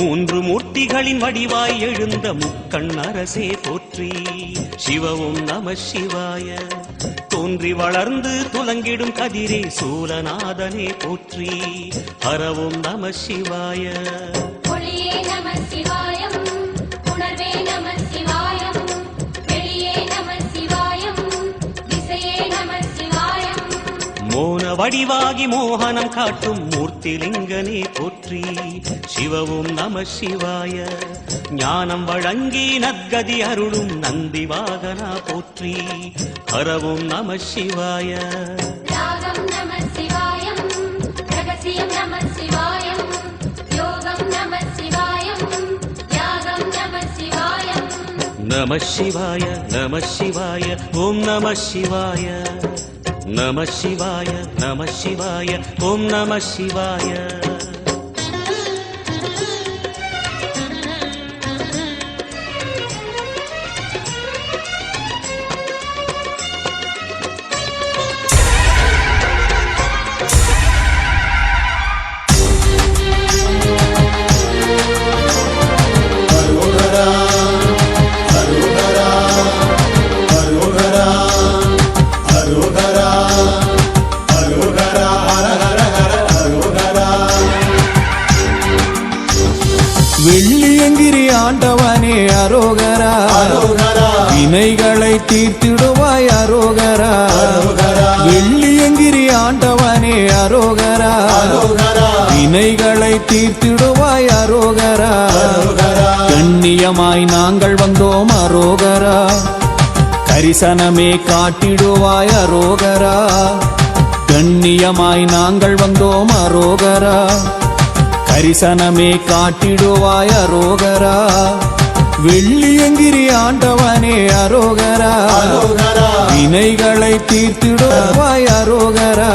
மூன்று மூர்த்திகளின் வடிவாய் எழுந்த முக்கண் அரசே போற்றி. சிவவும் நம சிவாய. தோன்றி வளர்ந்து துலங்கிடும் கதிரே சூலநாதனே போற்றி. ஹரவும் நம சிவாய. மோன வடிவாகி மோகனம் காட்டும் மூர்த்திலிங்கனே போற்றி. சிவவும் நம சிவாய. ஞானம் வழங்கி நற்கதி அருளும் நந்தி வாகனா போற்றி. ஹரவும் நம சிவாய. நம சிவாய நம சிவாய ஓம் நம சிவாய. நம சிவாய நம சிவாய ஓம் நம சிவாய. வெள்ளியங்கிரி ஆண்டவனே அரோகரா. வினைகளை தீர்த்திடுவாய் அரோகரா. வெள்ளியங்கிரி ஆண்டவனே அரோகரா. வினைகளை தீர்த்திடுவாய் அரோகரா. கண்ணியமாய் நாங்கள் வந்தோம் அரோகரா. கரிசனமே காட்டிடுவாய் அரோகரா. கண்ணியமாய் நாங்கள் வந்தோம் அரோகரா. கரிசனமே காட்டிடுவாய் அரோகரா. வெள்ளியங்கிரி ஆண்டவனே அரோகரா. வினைகளை தீர்த்திடுவாய் அரோகரா.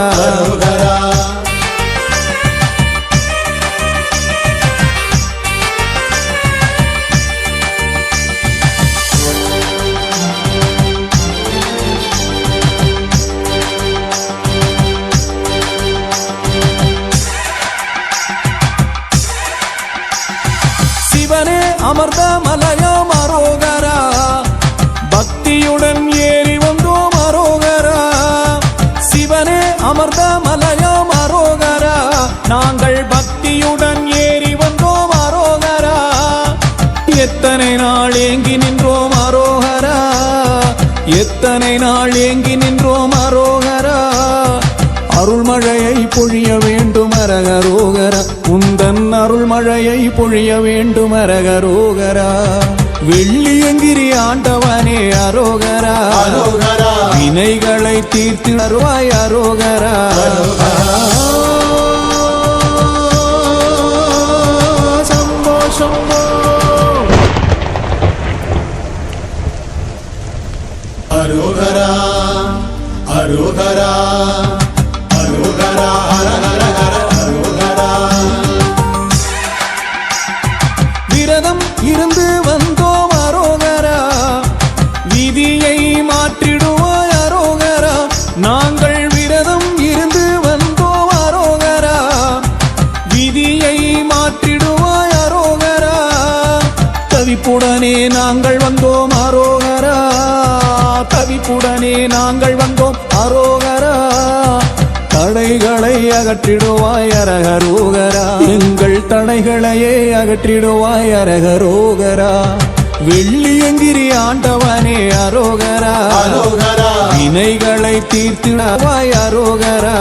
அமர்ந்த மலையாம் அரோகரா. பக்தியுடன் ஏறி வந்தோம் அரோகரா. சிவனே அமர்ந்த மலையாம் அரோகரா. நாங்கள் பக்தியுடன் ஏறி வந்தோம் அரோகரா. எத்தனை நாள் ஏங்கி நின்றோம் அரோகரா. எத்தனை நாள் ஏங்கி நின்றோம் அரோகரா. அருள்மழையை பொழிய வேண்டும் அரகரோகரா. உந்தன் அருள்மழையை பொழிய வேண்டும் அரகரோகரா. வெள்ளியங்கிரி ஆண்டவனே அரோகரா. வினைகளை தீர்த்திடுவாய் அரோகரா. சம்போ சம்போ. அரோகரா அரோகரா அரோகரா ஹர ஹர ஹர அரோகரா. விரதம் இருந்து வந்தோம் அரோகரா. விதியை மாற்றிடுவாய் அரோகரா. நாங்கள் விரதம் இருந்து வந்தோம் அரோகரா. விதியை மாற்றிடுவாய் அரோகரா. தவிப்புடனே நாங்கள் வந்தோம் அரோகரா. தவிப்புடனே நாங்கள் வந்தோம் அரோகரா. தடைகளை அகற்றிடுவாய் அரகரோகரா. எங்கள் தடைகளையே அகற்றிடுவாய் அரகரோகரா. வெள்ளியங்கிரி ஆண்டவனே அரோகரா. வினைகளை தீர்த்திடுவாய் அரோகரா.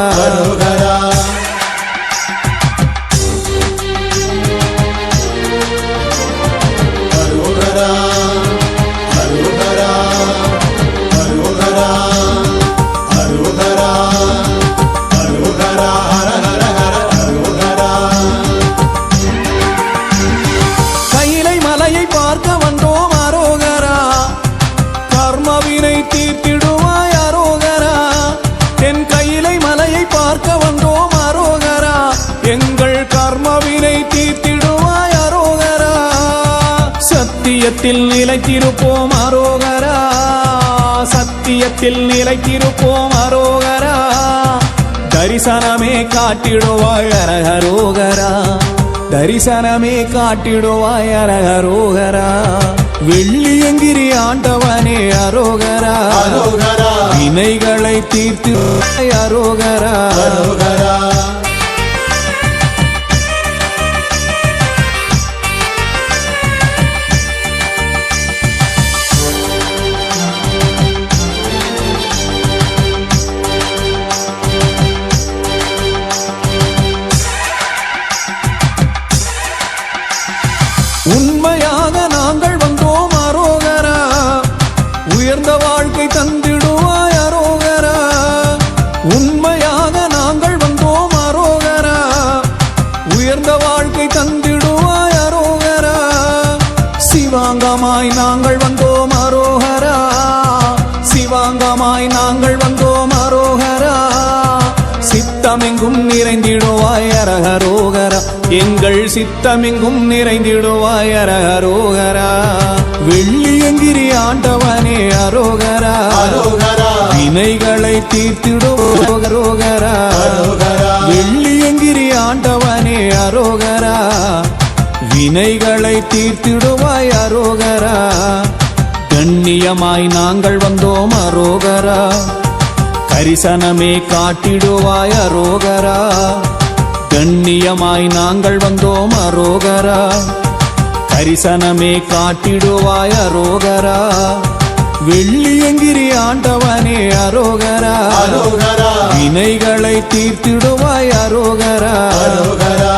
சத்தியத்தில் நிலைத்திருப்போம் அரோகரா. சத்தியத்தில் நிலைத்திருப்போம் அரோகரா. தரிசனமே காட்டிடுவாய் அரகரோகரா. தரிசனமே காட்டிடுவாய் அரோகரா வெள்ளியங்கிரி ஆண்டவனே அரோகரா அரோகரா வினைகளை தீர்த்து அரோகரா அரோகரா உண்மையாக நாங்கள் வந்தோம் அரோகரா உயர்ந்த வாழ்க்கை தந்திடுவாய் அரோகரா உண்மையாக நாங்கள் வந்தோம் அரோகரா உயர்ந்த வாழ்க்கை தந்திடுவாய் அரோகரா சிவாங்கமாய் நாங்கள் வந்தோம் அரோகரா சிவாங்கமாய் நாங்கள் வந்தோம் அரோகரா சித்தமெங்கும் நிறைந்திடுவாய் அரகரோகரா எங்கள் சித்தமெங்கும் நிறைந்திடுவாய் அரகரோகரா வெள்ளியங்கிரி ஆண்டவனே அரோகரா அரோகரா வினைகளை தீர்த்திடுவோகரோகரா அரோகரா வெள்ளியங்கிரி ஆண்டவனே அரோகரா வினைகளை தீர்த்திடுவாய் அரோகரா கண்ணியமாய் நாங்கள் வந்தோம் அரோகரா கரிசனமே காட்டிடுவாய் அரோகரா கண்ணியமாய் நாங்கள் வந்தோம் அரோகரா கரிசனமே காட்டிடுவாய் அரோகரா வெள்ளியங்கிரி ஆண்டவனே அரோகரா அரோகரா வினைகளை தீர்த்திடுவாய் அரோகரா அரோகரா